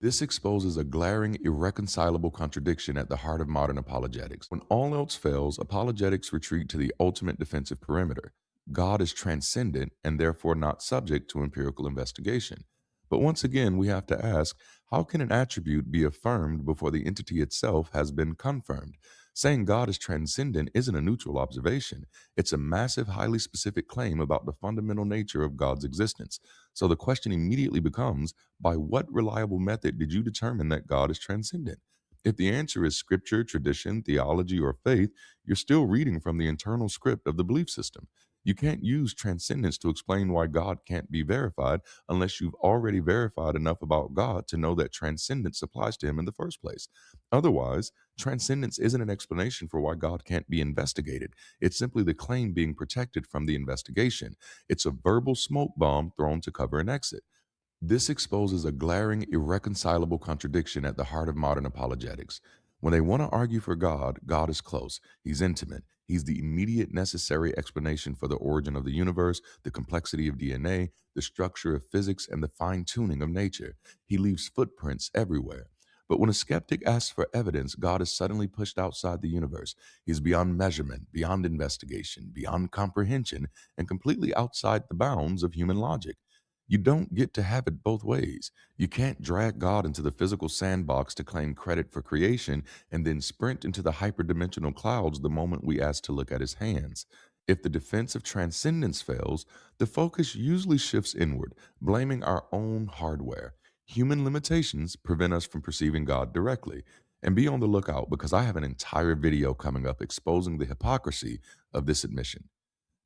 This exposes a glaring, irreconcilable contradiction at the heart of modern apologetics. When all else fails, apologetics retreat to the ultimate defensive perimeter. God is transcendent and therefore not subject to empirical investigation. But once again, we have to ask, how can an attribute be affirmed before the entity itself has been confirmed? Saying God is transcendent isn't a neutral observation. It's a massive, highly specific claim about the fundamental nature of God's existence. So the question immediately becomes, by what reliable method did you determine that God is transcendent? If the answer is scripture, tradition, theology, or faith, you're still reading from the internal script of the belief system. You can't use transcendence to explain why God can't be verified unless you've already verified enough about God to know that transcendence applies to him in the first place. Otherwise, transcendence isn't an explanation for why God can't be investigated. It's simply the claim being protected from the investigation. It's a verbal smoke bomb thrown to cover an exit. This exposes a glaring, irreconcilable contradiction at the heart of modern apologetics. When they want to argue for God, God is close, he's intimate, he's the immediate necessary explanation for the origin of the universe, the complexity of DNA, the structure of physics, and the fine tuning of nature. He leaves footprints everywhere. But when a skeptic asks for evidence, God is suddenly pushed outside the universe. He's beyond measurement, beyond investigation, beyond comprehension, and completely outside the bounds of human logic. You don't get to have it both ways. You can't drag God into the physical sandbox to claim credit for creation and then sprint into the hyperdimensional clouds the moment we ask to look at his hands. If the defense of transcendence fails, the focus usually shifts inward, blaming our own hardware. Human limitations prevent us from perceiving God directly. And be on the lookout because I have an entire video coming up exposing the hypocrisy of this admission.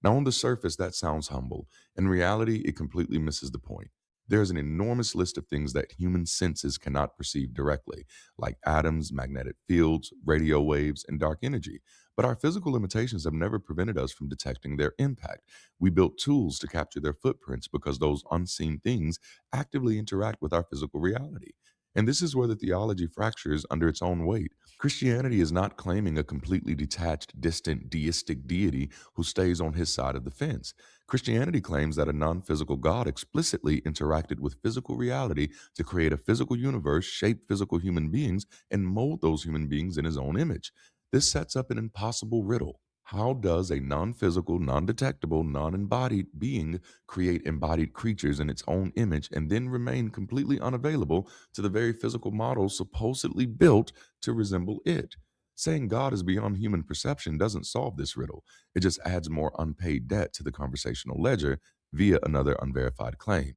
Now, on the surface, that sounds humble. In reality, it completely misses the point. There's an enormous list of things that human senses cannot perceive directly, like atoms, magnetic fields, radio waves, and dark energy. But our physical limitations have never prevented us from detecting their impact. We built tools to capture their footprints because those unseen things actively interact with our physical reality. And this is where the theology fractures under its own weight. Christianity is not claiming a completely detached, distant, deistic deity who stays on his side of the fence. Christianity claims that a non physical God explicitly interacted with physical reality to create a physical universe, shape physical human beings, and mold those human beings in his own image. This sets up an impossible riddle. How does a non physical, non detectable, non embodied being create embodied creatures in its own image and then remain completely unavailable to the very physical models supposedly built to resemble it? Saying God is beyond human perception doesn't solve this riddle. It just adds more unpaid debt to the conversational ledger via another unverified claim.